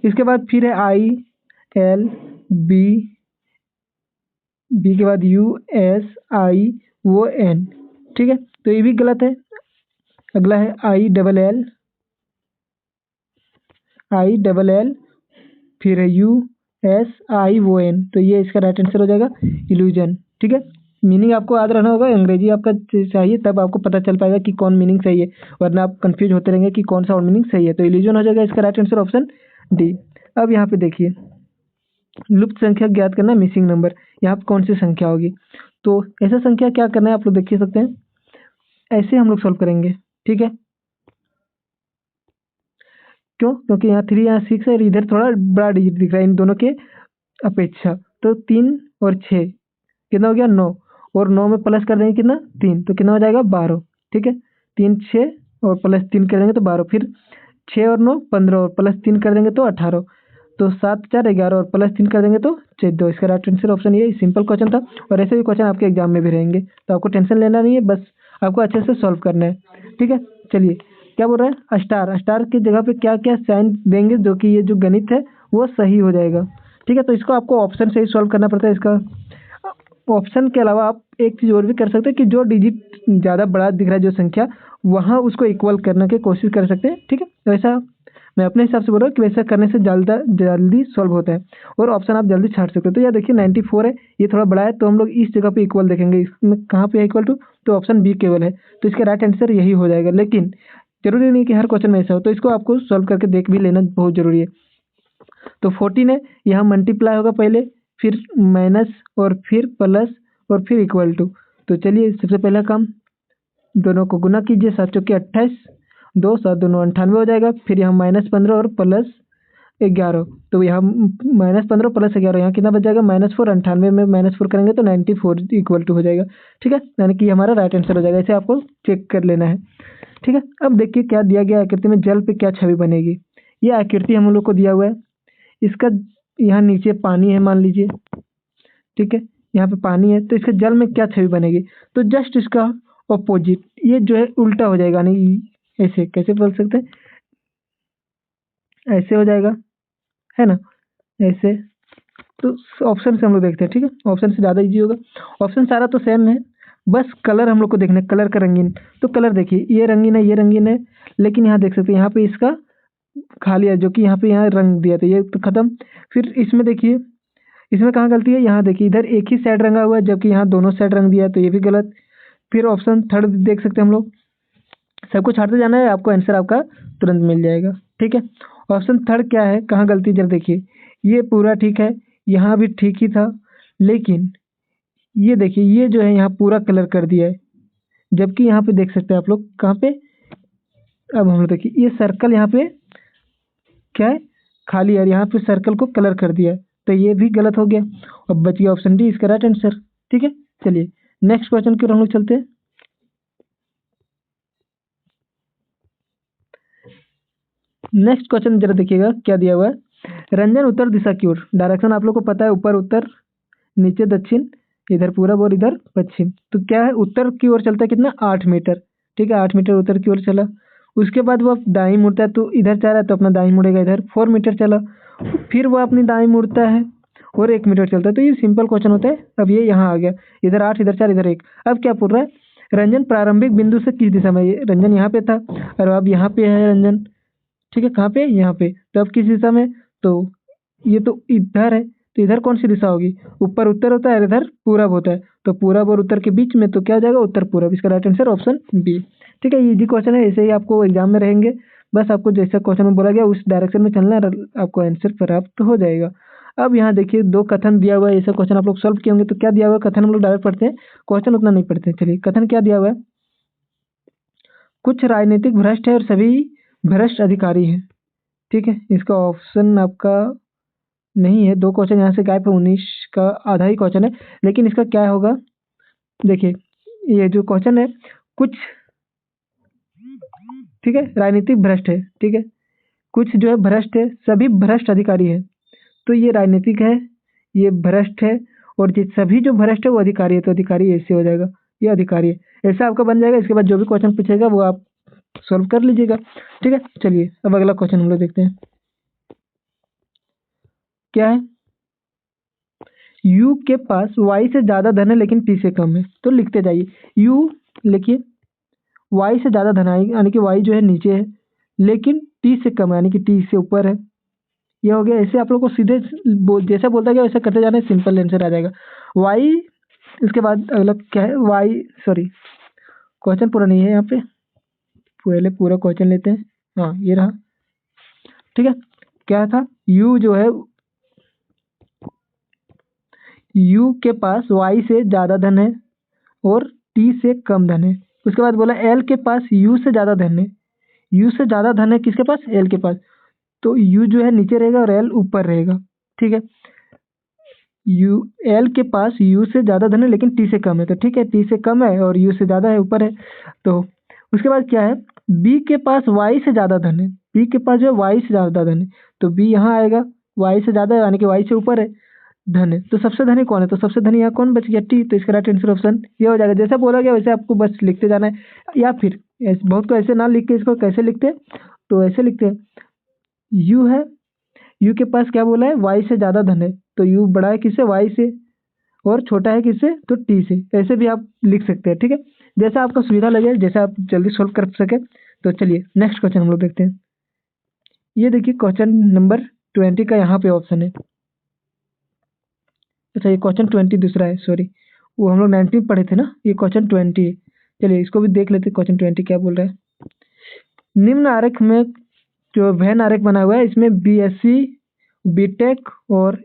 इसके बाद फिर है आई, एल, बी, बी के बाद यू, एस, आई, वो, एन, ठीक है। तो ये भी गलत है। अगला है आई डबल एल, आई डबल एल, फिर है यू, एस, आई, वो, एन। तो ये इसका राइट आंसर हो जाएगा इल्यूजन, ठीक है। मीनिंग आपको याद रहना होगा, अंग्रेजी आपका चाहिए तब आपको पता चल पाएगा कि कौन मीनिंग सही है, वरना आप कंफ्यूज होते रहेंगे कि कौन सा और मीनिंग सही है। तो इल्यूजन हो जाएगा इसका राइट आंसर ऑप्शन डी। अब यहाँ पे देखिए, लुप्त संख्या ज्ञात करना, मिसिंग नंबर, यहाँ पे कौन सी संख्या होगी। तो ऐसा संख्या क्या करना है, आप लोग देख सकते हैं, ऐसे हम लोग सॉल्व करेंगे, ठीक है। क्यों? क्योंकि यहाँ 3 यहाँ 6 है और इधर थोड़ा बड़ा डिजिट दिख रहा है इन दोनों के अपेक्षा। तो 3 और 6 कितना हो गया? 9, और 9 में प्लस कर देंगे कितना? 3, तो कितना हो जाएगा? 12। ठीक है, 3 6 और प्लस 3 कर देंगे तो 12, फिर 6 और 9 15 और प्लस 3 कर देंगे तो 18, तो 7 4 11 और प्लस 3 कर देंगे तो 14। इसका राइट आंसर ऑप्शन ये। सिंपल क्वेश्चन था और ऐसे भी क्वेश्चन आपके एग्जाम में भी रहेंगे, तो आपको टेंशन लेना नहीं है, बस आपको अच्छे से सॉल्व करना है। ठीक है, चलिए क्या बोल रहा है? स्टार, स्टार की जगह पे क्या क्या साइन देंगे जो कि ये जो गणित है वो सही हो जाएगा। ठीक है, तो इसको आपको ऑप्शन से ही सॉल्व करना पड़ता है। इसका ऑप्शन के अलावा आप एक चीज़ और भी कर सकते हैं कि जो डिजिट ज़्यादा बड़ा दिख रहा है जो संख्या, वहाँ उसको इक्वल करने की कोशिश कर सकते हैं। ठीक है, तो ऐसा मैं अपने हिसाब से बोल रहा हूँ कि वैसा करने से जल्दी सॉल्व होता है और ऑप्शन आप जल्दी छाट सकते हो। तो यह देखिए 94 है, ये थोड़ा बड़ा है, तो हम लोग इस जगह पे इक्वल देखेंगे। इसमें कहाँ पे है इक्वल टू? तो ऑप्शन बी केवल है, तो इसका राइट आंसर यही हो जाएगा। लेकिन जरूरी नहीं कि हर क्वेश्चन में ऐसा हो, तो इसको आपको सॉल्व करके देख भी लेना बहुत जरूरी है। तो 14 है, यहाँ मल्टीप्लाई होगा पहले, फिर माइनस और फिर प्लस और फिर इक्वल टू। तो चलिए सबसे पहला काम, दोनों को गुना कीजिए, 7 चौके 28, 2 7 दोनों 98 हो जाएगा। फिर यहाँ -15 और प्लस 11, तो यहाँ -15 प्लस 11, यहाँ कितना बच जाएगा? -4। 98 में -4 करेंगे तो 94 इक्वल टू हो जाएगा। ठीक है, यानी कि हमारा राइट आंसर हो जाएगा। इसे आपको चेक कर लेना है। ठीक है, अब देखिए क्या दिया गया आकृति में, जल पे क्या छवि बनेगी। ये आकृति हम लोग को दिया हुआ है, इसका यहाँ नीचे पानी है मान लीजिए। ठीक है, यहाँ पे पानी है, तो इसके जल में क्या छवि बनेगी? तो जस्ट इसका ऑपोजिट, ये जो है उल्टा हो जाएगा। नहीं, ऐसे कैसे बोल सकते हैं? ऐसे हो जाएगा, है ना, ऐसे। तो ऑप्शन से हम लोग देखते हैं। ठीक है, ऑप्शन से ज़्यादा इजी होगा। ऑप्शन सारा तो सेम है, बस कलर हम लोग को देखना है, कलर का रंगीन। तो कलर देखिए, ये रंगीन है, ये रंगीन है, लेकिन यहाँ देख सकते हैं यहाँ पे इसका खाली है, जो कि यहाँ पे यहाँ रंग दिया था, ये तो खत्म। फिर इसमें देखिए, इसमें कहाँ गलती है? यहाँ देखिए, इधर एक ही साइड रंगा हुआ है, जबकि यहाँ दोनों साइड रंग दिया है, तो ये भी गलत। फिर ऑप्शन थर्ड देख सकते हैं हम लोग, सबको छाड़ते जाना है, आपको आंसर आपका तुरंत मिल जाएगा। ठीक है, ऑप्शन थर्ड क्या है, कहाँ गलती? जरा देखिए, ये पूरा ठीक है, यहाँ भी ठीक ही था, लेकिन ये देखिए, ये जो है यहाँ पूरा कलर कर दिया है, जबकि यहाँ पे देख सकते हैं आप लोग, कहाँ पे? अब हम लोग देखिए, ये सर्कल यहाँ पे क्या है? खाली है, और यहाँ पे सर्कल को कलर कर दिया है, तो ये भी गलत हो गया। अब बच गया ऑप्शन डी, इसका राइट आंसर। ठीक है, चलिए नेक्स्ट क्वेश्चन की ओर हम लोग चलते हैं। नेक्स्ट क्वेश्चन जरा देखिएगा क्या दिया हुआ है। रंजन उत्तर दिशा की ओर, डायरेक्शन आप लोग को पता है, ऊपर उत्तर, नीचे दक्षिण, इधर पूरब और इधर पश्चिम। तो क्या है, उत्तर की ओर चलता है कितना? 8 मीटर। ठीक है, 8 मीटर उत्तर की ओर चला। उसके बाद वो दाईं मुड़ता है, तो इधर जा रहा है तो अपना दाईं मुड़ेगा, इधर 4 मीटर चला। फिर वो अपनी दाईं मुड़ता है और 1 मीटर चलता है। तो ये सिंपल क्वेश्चन होता है। अब ये यहाँ आ गया, इधर 8, इधर 4, इधर 1। अब क्या पूछ रहा है? रंजन प्रारंभिक बिंदु से किस दिशा में? ये रंजन यहाँ पे था और अब यहाँ पे है रंजन। ठीक है, कहाँ पे? यहाँ पे। तो अब किस दिशा में? तो ये तो इधर है, तो इधर कौन सी दिशा होगी? ऊपर उत्तर होता है, इधर पूरब होता है, तो पूरब और उत्तर के बीच में, तो क्या हो जाएगा? उत्तर पूरब। इसका राइट आंसर ऑप्शन बी। ठीक है, इजी क्वेश्चन है, ऐसे ही आपको एग्जाम में रहेंगे। बस आपको जैसा क्वेश्चन में बोला गया उस डायरेक्शन में चलना है, आपको आंसर प्राप्त हो जाएगा। अब यहाँ देखिए 2 कथन दिया हुआ है, ऐसा क्वेश्चन आप लोग सॉल्व किए होंगे। तो क्या दिया हुआ है? कथन हम लोग डायरेक्ट पढ़ते हैं, क्वेश्चन उतना नहीं पढ़ते हैं। चलिए कथन क्या दिया हुआ है? कुछ राजनीतिक भ्रष्ट है और सभी भ्रष्ट अधिकारी हैं। ठीक है, इसका ऑप्शन आपका नहीं है, 2 क्वेश्चन यहाँ से गायब है, 19 का आधा ही क्वेश्चन है। लेकिन इसका क्या होगा, देखिए ये जो क्वेश्चन है, कुछ, ठीक है, राजनीतिक भ्रष्ट है। ठीक है, कुछ जो है भ्रष्ट है, सभी भ्रष्ट अधिकारी है। तो ये राजनीतिक है, ये भ्रष्ट है, और जिस सभी जो भ्रष्ट है वो अधिकारी है, तो अधिकारी ऐसे हो जाएगा, ये अधिकारी है, ऐसा आपका बन जाएगा। इसके बाद जो भी क्वेश्चन पूछेगा वो आप सॉल्व कर लीजिएगा। ठीक है, चलिए अब अगला क्वेश्चन हम लोग देखते हैं क्या है। U के पास Y से ज़्यादा धन है लेकिन T से कम है, तो लिखते जाइए। U लिखिए, Y से ज़्यादा धन है, यानी कि Y जो है नीचे है, लेकिन T से कम है, यानी कि T से ऊपर है। ये हो गया। ऐसे आप लोग को सीधे जैसा बोलता गया वैसा करते जाना है, सिंपल आंसर आ जाएगा। Y, इसके बाद अगला क्या है? Y, सॉरी क्वेश्चन पूरा नहीं है यहाँ पे, पहले पूरा क्वेश्चन लेते हैं। हाँ ये रहा। ठीक है, क्या था? U जो है, U के पास Y से ज़्यादा धन है और T से कम धन है। उसके बाद बोला L के पास U से ज़्यादा धन है। U से ज़्यादा धन है किसके पास? L के पास। तो यू जो है नीचे रहेगा और एल ऊपर रहेगा, ठीक है। यू एल के पास यू से ज़्यादा धन है लेकिन टी से कम है, तो ठीक है, टी से कम है और यू से ज़्यादा है, ऊपर है। तो उसके बाद क्या है, बी के पास वाई से ज़्यादा धन है, बी के पास जो है वाई से ज़्यादा धन है, तो बी यहाँ आएगा, वाई से ज़्यादा है यानी कि वाई से ऊपर है धन है। तो सबसे धनी कौन है, तो सबसे धनी यहाँ कौन बच गया, टी। तो इसका राइट आंसर ऑप्शन ये हो जाएगा। जैसा बोला गया वैसे आपको बस लिखते जाना है, या फिर बहुत को ऐसे ना लिख के इसको कैसे लिखते हैं, तो ऐसे लिखते हैं, यू है, यू के पास क्या बोला है, वाई से ज़्यादा धन है, तो यू बड़ा है किससे, वाई से, और छोटा है किससे, तो टी से। ऐसे भी आप लिख सकते हैं, ठीक है, जैसा आपका सुविधा लगे, जैसा आप जल्दी सोल्व कर सके। तो चलिए नेक्स्ट क्वेश्चन हम लोग देखते हैं। ये देखिए क्वेश्चन नंबर 20 का यहाँ पे ऑप्शन है। अच्छा ये क्वेश्चन 20 दूसरा है, सॉरी, वो हम लोग 19 पढ़े थे ना, ये क्वेश्चन 20 है। चलिए इसको भी देख लेते हैं, क्वेश्चन 20 क्या बोल रहा है। निम्न आरेख में जो वैन आरेख बना हुआ है, इसमें बीएससी, बीटेक और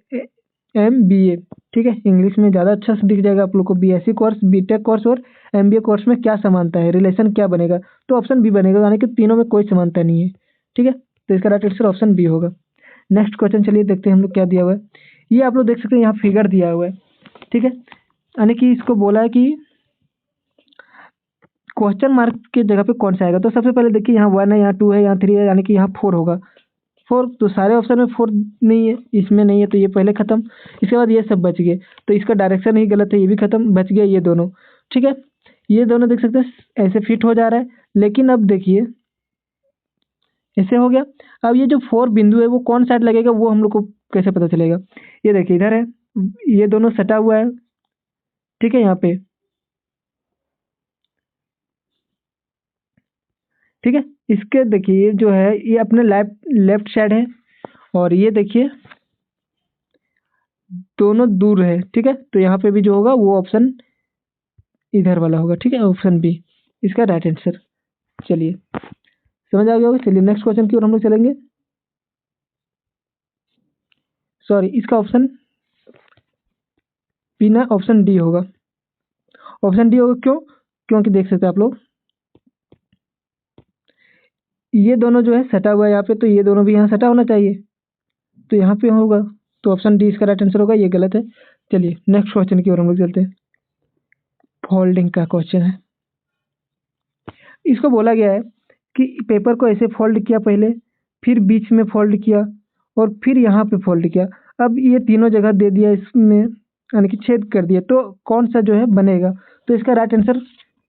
एमबीए, ठीक है, इंग्लिश में ज़्यादा अच्छा से दिख जाएगा आप लोग को। बीएससी कोर्स, बीटेक कोर्स और एमबीए कोर्स में क्या समानता है, रिलेशन क्या बनेगा, तो ऑप्शन बी बनेगा, यानी कि तीनों में कोई समानता नहीं है, ठीक है। तो इसका राइट आंसर ऑप्शन बी होगा। नेक्स्ट क्वेश्चन चलिए देखते हैं हम लोग क्या दिया हुआ है। ये आप लोग देख सकते हैं, यहाँ फिगर दिया हुआ है, ठीक है, यानी कि इसको बोला है कि क्वेश्चन मार्क के जगह पे कौन सा आएगा। तो सबसे पहले देखिए यहाँ 1 है, यहाँ 2 है, यहाँ 3 है, यानी कि यहाँ 4 होगा। 4 तो सारे ऑप्शन में 4 नहीं है, इसमें नहीं है, तो ये पहले खत्म। इसके बाद ये सब बच गए, तो इसका डायरेक्शन ही गलत है, ये भी खत्म, बच गया ये दोनों, ठीक है। ये दोनों देख सकते हैं ऐसे फिट हो जा रहा है, लेकिन अब देखिए ऐसे हो गया। अब ये जो 4 बिंदु है वो कौन साइड लगेगा, वो हम लोग को कैसे पता चलेगा। ये देखिए इधर है, ये दोनों सटा हुआ है, ठीक है, यहाँ पे, ठीक है। इसके देखिए ये जो है ये अपने लेफ्ट साइड है, और ये देखिए दोनों दूर है, ठीक है। तो यहाँ पे भी जो होगा वो ऑप्शन इधर वाला होगा, ठीक है, ऑप्शन बी इसका राइट आंसर। चलिए समझ आ गया होगा। चलिए नेक्स्ट क्वेश्चन की ओर हम लोग चलेंगे। सॉरी, इसका ऑप्शन बी ना, ऑप्शन डी होगा, ऑप्शन डी होगा। क्यों, क्योंकि देख सकते हैं आप लोग ये दोनों जो है सटा हुआ है यहाँ पे, तो ये दोनों भी यहाँ सटा होना चाहिए, तो यहाँ पे होगा, तो ऑप्शन डी इसका राइट आंसर होगा, ये गलत है। चलिए नेक्स्ट क्वेश्चन की ओर हम लोग चलते हैं। फोल्डिंग का क्वेश्चन है। इसको बोला गया है कि पेपर को ऐसे फोल्ड किया पहले, फिर बीच में फोल्ड किया और फिर यहाँ पे फोल्ड किया। अब ये तीनों जगह दे दिया इसमें, यानी कि छेद कर दिया, तो कौन सा जो है बनेगा। तो इसका राइट आंसर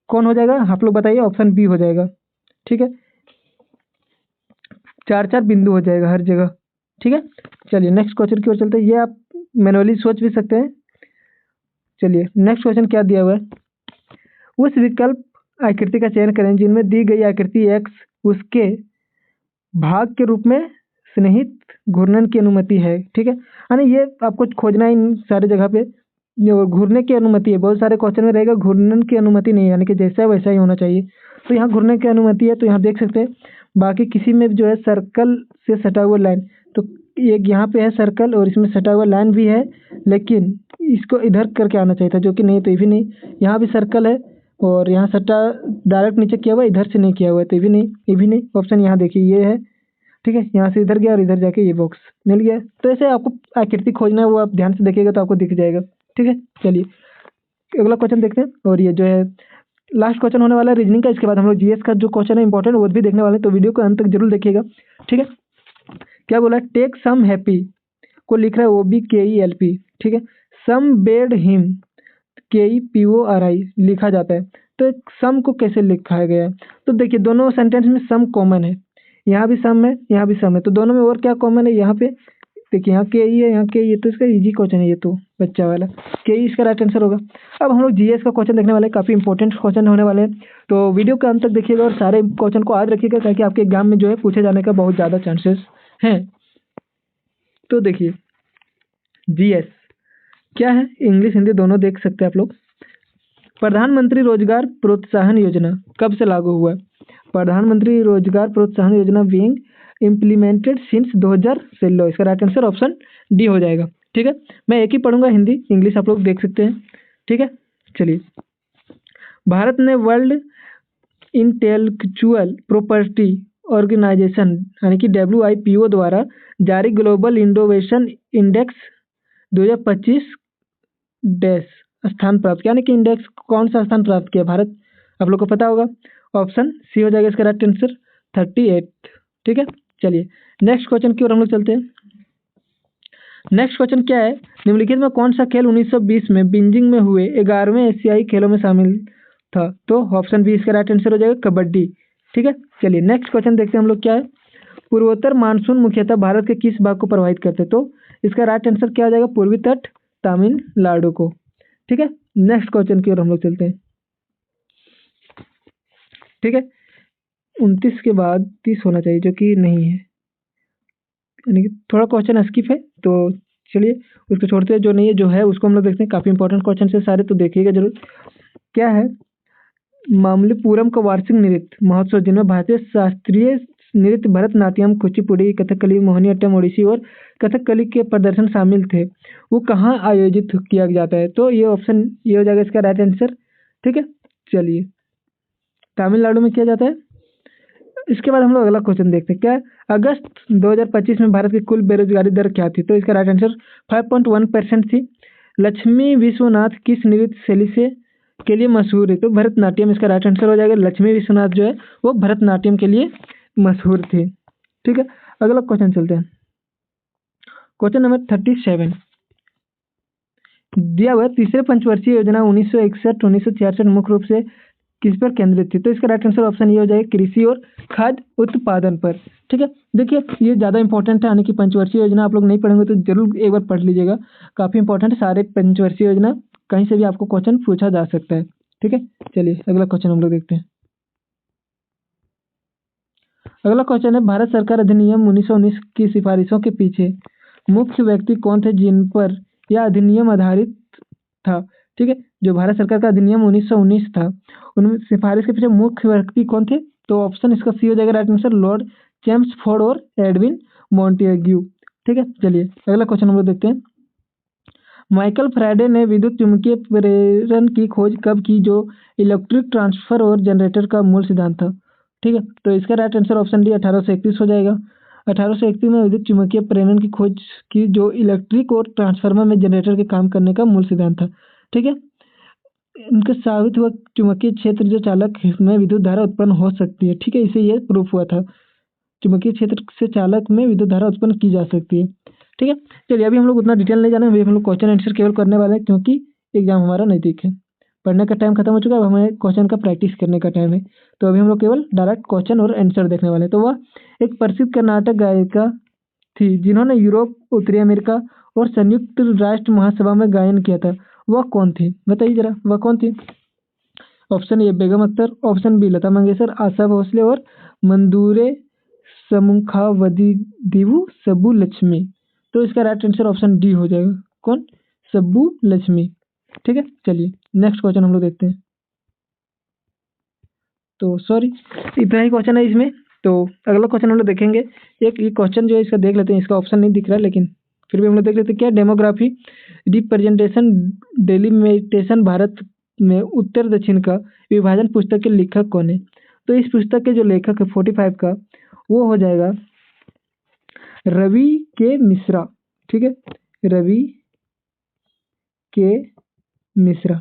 कौन हो जाएगा, आप लोग बताइए, ऑप्शन बी हो जाएगा, ठीक है। 4 बिंदु हो जाएगा हर जगह, ठीक है। चलिए नेक्स्ट क्वेश्चन की ओर चलते हैं। ये आप मैनुअली सोच भी सकते हैं। चलिए नेक्स्ट क्वेश्चन क्या दिया हुआ है। उस विकल्प आकृति का चयन करें जिनमें दी गई आकृति एक्स उसके भाग के रूप में स्नेहित घूर्णन की अनुमति है, ठीक है। यानी ये आपको खोजना है इन सारे जगह पे, जो घूरने की अनुमति है। बहुत सारे क्वेश्चन में रहेगा घूर्णन की अनुमति नहीं है, यानी कि जैसा है वैसा ही होना चाहिए। तो यहाँ घूरने की अनुमति है, तो यहाँ देख सकते हैं। बाकी किसी में जो है सर्कल से सटा हुआ लाइन, तो एक यहाँ पे है सर्कल और इसमें सटा हुआ लाइन भी है, लेकिन इसको इधर करके आना चाहिए था, जो कि नहीं, तो ये भी नहीं। यहाँ भी सर्कल है और यहाँ सटा डायरेक्ट नीचे किया हुआ है, इधर से नहीं किया हुआ है, तो ये भी नहीं, ये भी नहीं। ऑप्शन यहाँ देखिए ये है, ठीक है, यहाँ से इधर गया और इधर जाके ये बॉक्स मिल गया। तो ऐसे आपको आकृति खोजना है, वो आप ध्यान से देखिएगा तो आपको दिख जाएगा, ठीक है। चलिए अगला क्वेश्चन देखते हैं, और ये जो है लास्ट क्वेश्चन होने वाला है रीजनिंग का। इसके बाद हम लोग जीएस का जो क्वेश्चन है इंपॉर्टेंट वो भी देखने वाले हैं, तो वीडियो को अंत तक जरूर देखिएगा, ठीक है। क्या बोला है, टेक सम हैप्पी को लिख रहा है OBKELP, ठीक है। सम बेड हिम KEPORI लिखा जाता है, तो सम को कैसे लिखा गया है। तो देखिए दोनों सेंटेंस में सम कॉमन है, यहाँ भी सम है, यहाँ भी सम है, तो दोनों में और क्या कॉमन है, यहाँ पे देखिए यहाँ के ई है, यहाँ के ई है, तो इसका इजी क्वेश्चन है ये, तो बच्चा वाला के ई इसका राइट आंसर होगा। अब हम लोग जीएस का क्वेश्चन देखने वाले हैं, काफ़ी इंपॉर्टेंट क्वेश्चन होने वाले हैं, तो वीडियो के अंत तक देखिएगा और सारे क्वेश्चन को याद रखिएगा, ताकि आपके एग्जाम में जो है पूछे जाने का बहुत ज़्यादा चांसेस हैं। तो देखिए जीएस क्या है, इंग्लिश हिंदी दोनों देख सकते हैं आप लोग। प्रधानमंत्री रोजगार प्रोत्साहन योजना कब से लागू हुआ है। प्रधानमंत्री रोजगार प्रोत्साहन योजना बीइंग इम्प्लीमेंटेड सिंस 2016, इसका राइट आंसर ऑप्शन डी हो जाएगा, ठीक है। मैं एक ही पढ़ूंगा, हिंदी इंग्लिश आप लोग देख सकते हैं, ठीक है। चलिए भारत ने वर्ल्ड इंटेलेक्चुअल प्रॉपर्टी ऑर्गेनाइजेशन यानी कि WIPO द्वारा जारी ग्लोबल इनोवेशन इंडेक्स 2025 डैश स्थान प्राप्त किया, यानी कि इंडेक्स कौन सा स्थान प्राप्त किया? भारत, आप लोग को पता होगा। ऑप्शन सी हो जाएगा इसका राइट आंसर 38। ठीक है, चलिए नेक्स्ट क्वेश्चन की ओर हम लोग चलते हैं। नेक्स्ट क्वेश्चन क्या है? निम्नलिखित में कौन सा खेल 1920 में बीजिंग में हुए 11वें एशियाई खेलों में शामिल था? तो ऑप्शन बी इसका राइट आंसर हो जाएगा कबड्डी। ठीक है, चलिए नेक्स्ट क्वेश्चन देखते हैं हम लोग क्या है। पूर्वोत्तर मानसून मुख्यतः भारत के किस भाग को प्रभावित करते हैं? तो इसका राइट आंसर क्या हो जाएगा? पूर्वी तट तमिलनाडु को। ठीक है, नेक्स्ट क्वेश्चन की ओर हम लोग चलते हैं। ठीक है, 29 के बाद 30 होना चाहिए, जो कि नहीं है, यानी कि थोड़ा क्वेश्चन स्किप है, तो चलिए उसको छोड़ते हैं। जो नहीं है, जो है उसको हम लोग देखते हैं। काफ़ी इंपॉर्टेंट क्वेश्चन है सारे, तो देखिएगा जरूर। क्या है? मामल्लपुरम का वार्षिक नृत्य महोत्सव जिनमें भारतीय शास्त्रीय नृत्य भरतनाट्यम, कुचिपुड़ी, कथकली, मोहिनीअट्टम, ओडिसी और कथकली के प्रदर्शन शामिल थे, वो कहाँ आयोजित किया जाता है? तो ये ऑप्शन ये हो जाएगा इसका राइट आंसर। ठीक है, चलिए तमिलनाडु में किया जाता है। इसके बाद हम लोग अगला क्वेश्चन देखते हैं। क्या अगस्त 2025 में भारत की कुल बेरोजगारी दर क्या थी? तो इसका राइट आंसर 5.1% थी। लक्ष्मी विश्वनाथ किस नृत्य शैली से के लिए मशहूर है? तो भरतनाट्यम इसका राइट आंसर हो जाएगा। लक्ष्मी विश्वनाथ जो है वो भरतनाट्यम के लिए मशहूर थे। ठीक है, अगला क्वेश्चन चलते हैं। क्वेश्चन नंबर 37 दिया हुआ तीसरे पंचवर्षीय योजना 1961-1966 मुख्य रूप से किस पर केंद्रित थी? तो इसका राइट आंसर ऑप्शन ये हो जाएगा कृषि और खाद्य उत्पादन पर। ठीक है, देखिए ये ज़्यादा इंपॉर्टेंट है, यानी कि पंचवर्षीय योजना आप लोग नहीं पढ़ेंगे तो जरूर एक बार पढ़ लीजिएगा। काफ़ी इंपॉर्टेंट है, सारे पंचवर्षीय योजना कहीं से भी आपको क्वेश्चन पूछा जा सकता है। ठीक है, चलिए अगला क्वेश्चन हम लोग देखते हैं। अगला क्वेश्चन है भारत सरकार अधिनियम 1919 की सिफारिशों के पीछे मुख्य व्यक्ति कौन थे जिन पर यह अधिनियम आधारित था? ठीक है, जो भारत सरकार का अधिनियम 1919 था, उनमें सिफारिश के पीछे मुख्य व्यक्ति कौन थे? तो ऑप्शन इसका सी हो जाएगा राइट आंसर, लॉर्ड चेम्सफोर्ड और एडविन मॉन्टेग्यू। ठीक है, चलिए अगला क्वेश्चन हम लोग देखते हैं। माइकल फैराडे ने विद्युत चुम्बकीय प्रेरण की खोज कब की, जो इलेक्ट्रिक ट्रांसफर और जनरेटर का मूल सिद्धांत था? ठीक है, तो इसका राइट आंसर ऑप्शन डी 1831 हो जाएगा। 1831 में विद्युत चुम्बकीय प्रेरण की खोज की, जो इलेक्ट्रिक और ट्रांसफार्मर में जनरेटर के काम करने का मूल सिद्धांत था। ठीक है, उनके साबित हुआ चुंबकीय क्षेत्र जो चालक में विद्युत धारा उत्पन्न हो सकती है। ठीक है, इसे ये प्रूफ हुआ था, चुंबकीय क्षेत्र से चालक में विद्युत धारा उत्पन्न की जा सकती है। ठीक है, चलिए अभी हम लोग उतना डिटेल नहीं जाने, अभी हम लोग क्वेश्चन आंसर केवल करने वाले हैं, क्योंकि एग्जाम हमारा नज़दीक है। पढ़ने का टाइम खत्म हो चुका है, अब हमें क्वेश्चन का प्रैक्टिस करने का टाइम है। तो अभी हम लोग केवल डायरेक्ट क्वेश्चन और आंसर देखने वाले हैं। तो वह एक प्रसिद्ध कर्नाटक गायिका थी जिन्होंने यूरोप, उत्तरी अमेरिका और संयुक्त राष्ट्र महासभा में गायन किया था, वह कौन थी? बताइए जरा, वह कौन थी? Option A Begum Akhtar, option B Lata Mangeshkar, Asha Bhosle और मंदूरे समुखावदिवु सब्बू लक्ष्मी। तो इसका राइट आंसर ऑप्शन डी हो जाएगा, कौन? सब्बू लक्ष्मी। ठीक है, चलिए नेक्स्ट क्वेश्चन हम लोग देखते हैं। तो सॉरी, इतना ही क्वेश्चन है इसमें। तो अगला क्वेश्चन हम लोग देखेंगे। एक ये क्वेश्चन जो है इसका देख लेते हैं, इसका ऑप्शन नहीं दिख रहा है, लेकिन फिर भी हम लोग देख लेते हैं। क्या डेमोग्राफी रिप्रेजेंटेशन डेलिमिटेशन भारत में उत्तर दक्षिण का विभाजन पुस्तक के लेखक कौन है? तो इस पुस्तक के जो लेखक है 45 का, वो हो जाएगा रवि के मिश्रा। ठीक है, रवि के मिश्रा।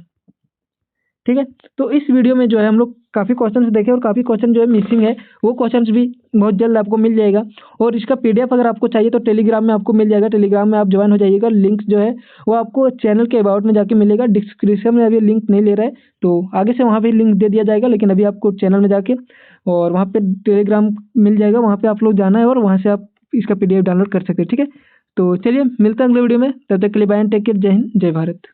ठीक है, तो इस वीडियो में जो है हम लोग काफ़ी क्वेश्चन देखे और काफ़ी क्वेश्चन जो है मिसिंग है, वो क्वेश्चन भी बहुत जल्द आपको मिल जाएगा। और इसका PDF अगर आपको चाहिए तो टेलीग्राम में आपको मिल जाएगा, टेलीग्राम में आप ज्वाइन हो जाइएगा। लिंक जो है वो आपको चैनल के अबाउट में जाके मिलेगा, डिस्क्रिप्शन में अभी लिंक नहीं ले रहा है, तो आगे से वहाँ पर लिंक दे दिया जाएगा। लेकिन अभी आपको चैनल में जाके और वहाँ पर टेलीग्राम मिल जाएगा, वहाँ पर आप लोग जाना है और वहाँ से आप इसका PDF डाउनलोड कर सकते हैं। ठीक है, तो चलिए मिलते हैं अगले वीडियो में, तब तक के लिए बाय एंड टेक केयर। जय हिंद, जय भारत।